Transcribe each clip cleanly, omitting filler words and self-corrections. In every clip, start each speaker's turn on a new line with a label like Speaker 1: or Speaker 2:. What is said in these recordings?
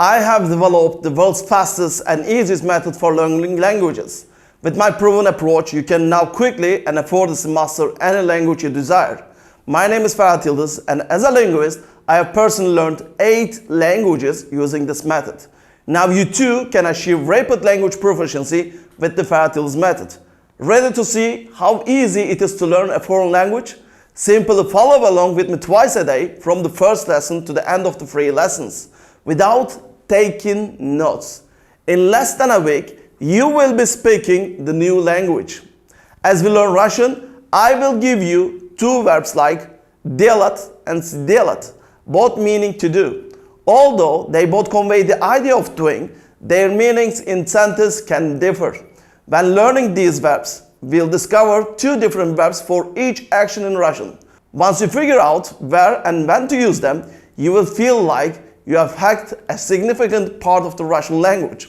Speaker 1: I have developed the world's fastest and easiest method for learning languages. With my proven approach, you can now quickly and effortlessly master any language you desire. My name is Ferhat Yıldız, and as a linguist, I have personally learned 8 languages using this method. Now you too can achieve rapid language proficiency with the Ferhat Yıldız method. Ready to see how easy it is to learn a foreign language? Simply follow along with me twice a day from the first lesson to the end of the 3 lessons without taking notes. In less than a week, you will be speaking the new language. As we learn Russian, I will give you 2 verbs like делать and сделать, both meaning to do. Although they both convey the idea of doing, their meanings in sentence can differ. When learning these verbs, we'll discover 2 different verbs for each action in Russian. Once you figure out where and when to use them, you will feel like you have hacked a significant part of the Russian language.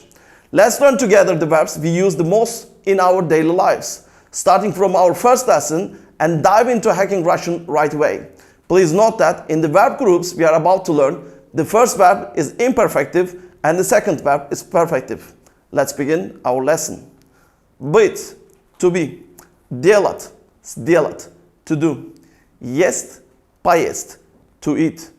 Speaker 1: Let's learn together the verbs we use the most in our daily lives, starting from our first lesson and dive into hacking Russian right away. Please note that in the verb groups we are about to learn, the first verb is imperfective and the second verb is perfective. Let's begin our lesson. Быть, to be. Делать, сделать, to do. Есть, поесть, to eat.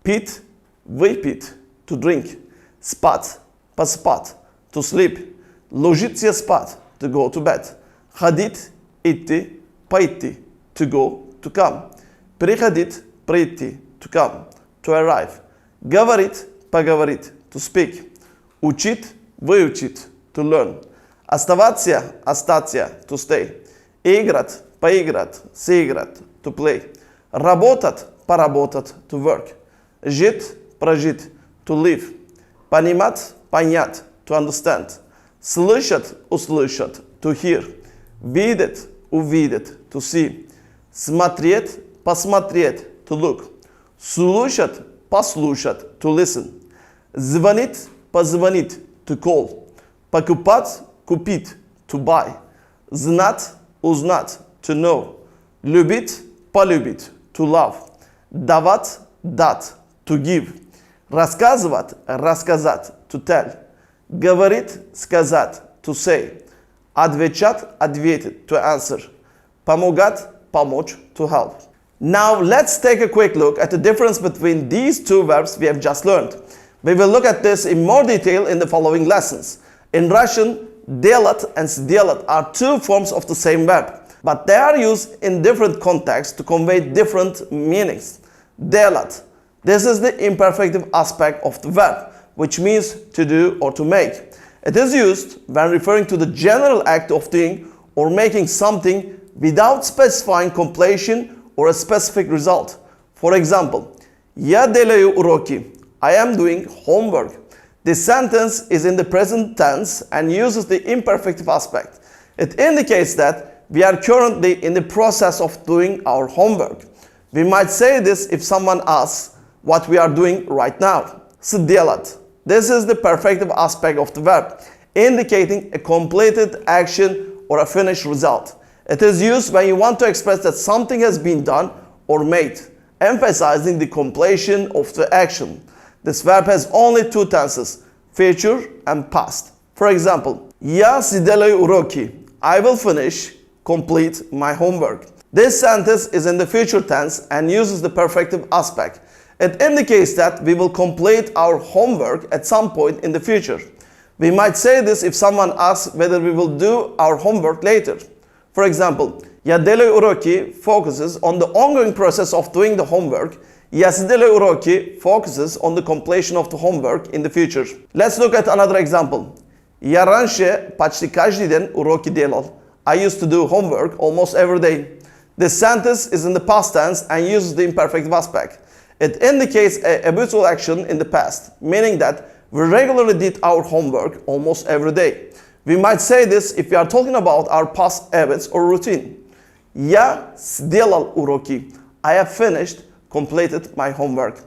Speaker 1: Пить, выпить, to drink. Спать, поспать, to sleep. Ложиться спать, to go to bed. Ходить, идти, пойти, to go, to come. Приходить, прийти, to come, to arrive. Говорить, поговорить, to speak. Учить, выучить, to learn. Оставаться, остаться, to stay. Играть, поиграть, сыграть, to play. Работать, поработать, to work. Жить, прожить, to live. Понимать, понять, to understand. Слышать, услышать, to hear. Видеть, увидеть, to see. Смотреть, посмотреть, to look. Слушать, послушать, to listen. Звонить, позвонить, to call. Покупать, купить, to buy. Знать, узнать, to know. Любить, полюбить, to love. Давать, дать, to give. Рассказывать, рассказать, to tell. Говорить, сказать, to say. Отвечать, ответить, to answer. Помогать, помочь, to help. Now let's take a quick look at the difference between these 2 verbs we have just learned. We will look at this in more detail in the following lessons. In Russian, делать and сделать are 2 forms of the same verb, but they are used in different contexts to convey different meanings. Делать. This is the imperfective aspect of the verb, which means to do or to make. It is used when referring to the general act of doing or making something without specifying completion or a specific result. For example, я делаю уроки. I am doing homework. This sentence is in the present tense and uses the imperfective aspect. It indicates that we are currently in the process of doing our homework. We might say this if someone asks what we are doing right now. Сделать. This is the perfective aspect of the verb, indicating a completed action or a finished result. It is used when you want to express that something has been done or made, emphasizing the completion of the action. This verb has only 2 tenses, future and past. For example, я сделаю уроки. I will finish, complete my homework. This sentence is in the future tense and uses the perfective aspect. It indicates that we will complete our homework at some point in the future. We might say this if someone asks whether we will do our homework later. For example, я делаю уроки focuses on the ongoing process of doing the homework. Я сделаю уроки focuses on the completion of the homework in the future. Let's look at another example. Я раньше почти каждый день уроки делал. I used to do homework almost every day. This sentence is in the past tense and uses the imperfective aspect. It indicates a habitual action in the past, meaning that we regularly did our homework almost every day. We might say this if we are talking about our past habits or routine. Я сделал уроки. I have finished, completed my homework.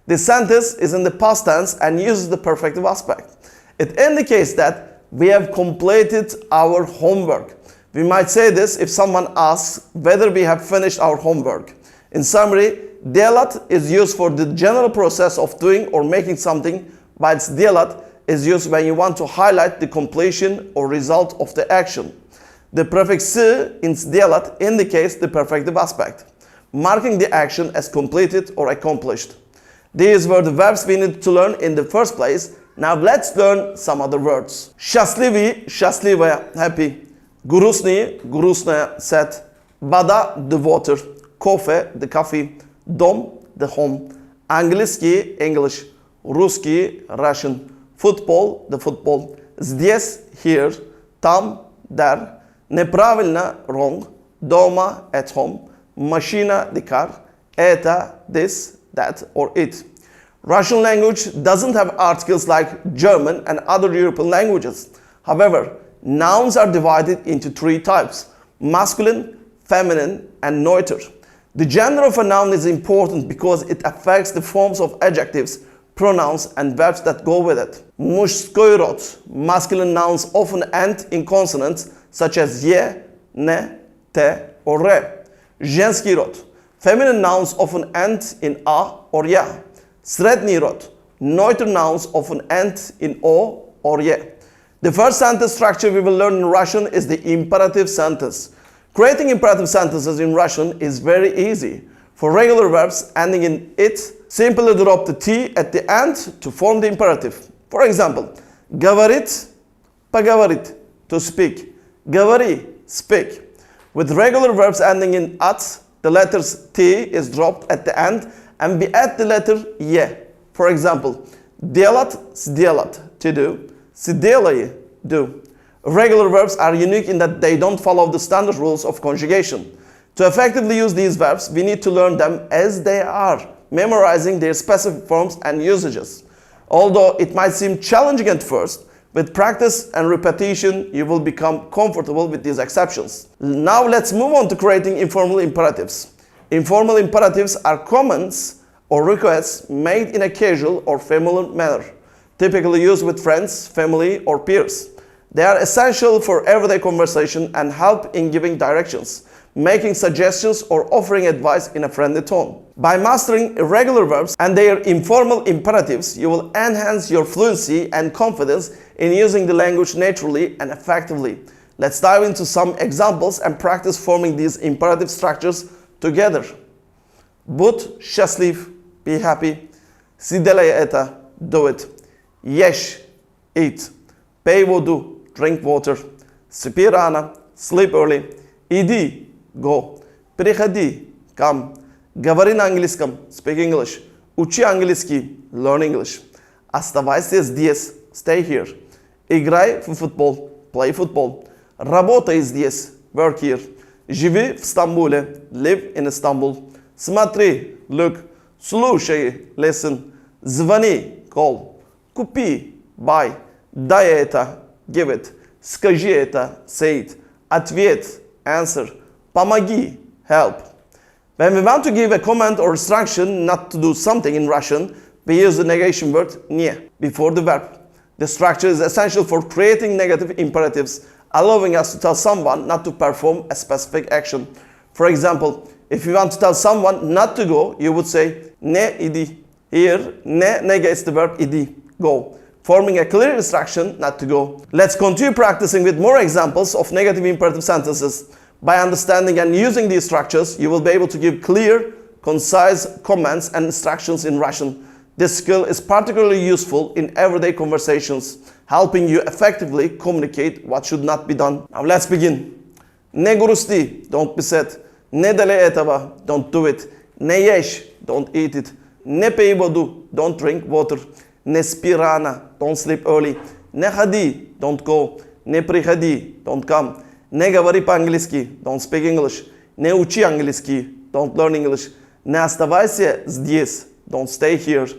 Speaker 1: This sentence is in the past tense and uses the perfective aspect. It indicates that we have completed our homework. We might say this if someone asks whether we have finished our homework. In summary, делать is used for the general process of doing or making something whilst dielat is used when you want to highlight the completion or result of the action. The prefix "sı" in dielat indicates the perfective aspect, marking the action as completed or accomplished. These were the verbs we needed to learn in the first place. Now let's learn some other words. Счастливый, счастливая, happy. Грустный, грустная, sad. Вода, the water. Кофе, the coffee. Дом, the home. Английский, English. Русский, Russian. Football, the football. Здесь, here. Там, there. Неправильно, wrong. Дома, at home. Машина, the car. Это, this, that, or it. Russian language doesn't have articles like German and other European languages. However, nouns are divided into three types: masculine, feminine, and neuter. The gender of a noun is important because it affects the forms of adjectives, pronouns, and verbs that go with it. Мужской род, masculine nouns often end in consonants such as ye, ne, te, or re. Женский род, feminine nouns often end in a or ya. Srednji rod, neuter nouns often end in o or ye. The first sentence structure we will learn in Russian is the imperative sentence. Creating imperative sentences in Russian is very easy. For regular verbs ending in it, simply drop the t at the end to form the imperative. For example, говорит, поговорит, to speak. Говори, speak. With regular verbs ending in at, the letters t is dropped at the end and we add the letter ye. For example, делать, сделать, to do. Сделай, do. Regular verbs are unique in that they don't follow the standard rules of conjugation. To effectively use these verbs, we need to learn them as they are, memorizing their specific forms and usages. Although it might seem challenging at first, with practice and repetition, you will become comfortable with these exceptions. Now let's move on to creating informal imperatives. Informal imperatives are commands or requests made in a casual or familiar manner, typically used with friends, family, or peers. They are essential for everyday conversation and help in giving directions, making suggestions, or offering advice in a friendly tone. By mastering irregular verbs and their informal imperatives, you will enhance your fluency and confidence in using the language naturally and effectively. Let's dive into some examples and practice forming these imperative structures together. Будь счастлив, be happy. Сделай это, do it. Ешь, eat. Пей воду, drink water. Спи рано, sleep early. Иди, go. Приходи, come. Говори на английском, speak English. Учи английский, learn English. Оставайся здесь, stay here. Играй в футбол, play football. Работай здесь, work here. Живи в Стамбуле, live in Istanbul. Смотри, look. Слушай, listen. Звони, call. Купи, buy. Дай это, give it. Скажи это, say it. Ответь, answer. Помоги, help. When we want to give a command or instruction not to do something in Russian, we use the negation word "не" before the verb. The structure is essential for creating negative imperatives, allowing us to tell someone not to perform a specific action. For example, if you want to tell someone not to go, you would say "ne idi." Here, "ne" negates the verb "idi," go, forming a clear instruction not to go. Let's continue practicing with more examples of negative imperative sentences. By understanding and using these structures, you will be able to give clear, concise commands and instructions in Russian. This skill is particularly useful in everyday conversations, helping you effectively communicate what should not be done. Now let's begin. Не грусти, don't be sad. Не делай этого, don't do it. Не ешь, don't eat it. Не пей воду, don't drink water. Не спи рано, don't sleep early. Не ходи, don't go. Не приходи, don't come. Не говори по-английски, don't speak English. Не учи английский, don't learn English. Не оставайся здесь, don't stay here.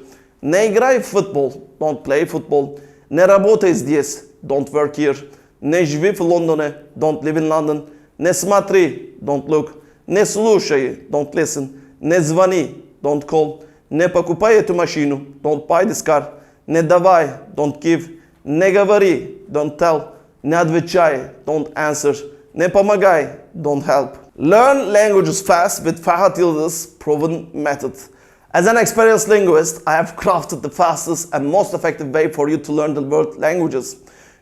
Speaker 1: Не играй в football, don't play football. Не работай здесь, don't work here. Не живи в Лондоне, don't live in London. Не смотри, don't look. Не слушай, don't listen. Не звони, don't call. Не покупай эту машину, don't buy this car. Не давай, don't give. Не говори, don't tell. Не отвечай, don't answer. Не помогай, don't help. Learn languages fast with Farhat Yıldız's proven method. As an experienced linguist, I have crafted the fastest and most effective way for you to learn the world languages.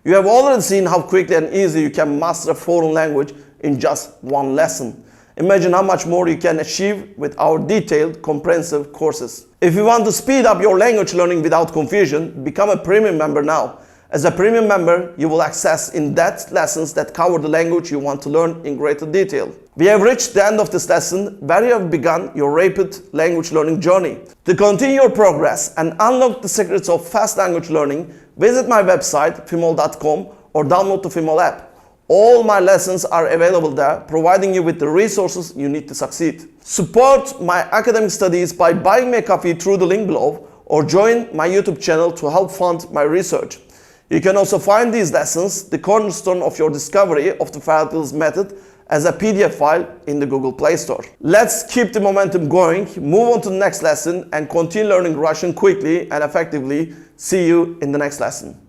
Speaker 1: You have already seen how quickly and easy you can master a foreign language in just one lesson. Imagine how much more you can achieve with our detailed, comprehensive courses. If you want to speed up your language learning without confusion, become a premium member now. As a premium member, you will access in-depth lessons that cover the language you want to learn in greater detail. We have reached the end of this lesson where you have begun your rapid language learning journey. To continue your progress and unlock the secrets of fast language learning, visit my website fimol.com or download the Fimol app. All my lessons are available there, providing you with the resources you need to succeed. Support my academic studies by buying me a coffee through the link below or join my YouTube channel to help fund my research. You can also find these lessons, the cornerstone of your discovery of the Farhat Yıldız method, as a PDF file in the Google Play Store. Let's keep the momentum going, move on to the next lesson, and continue learning Russian quickly and effectively. See you in the next lesson.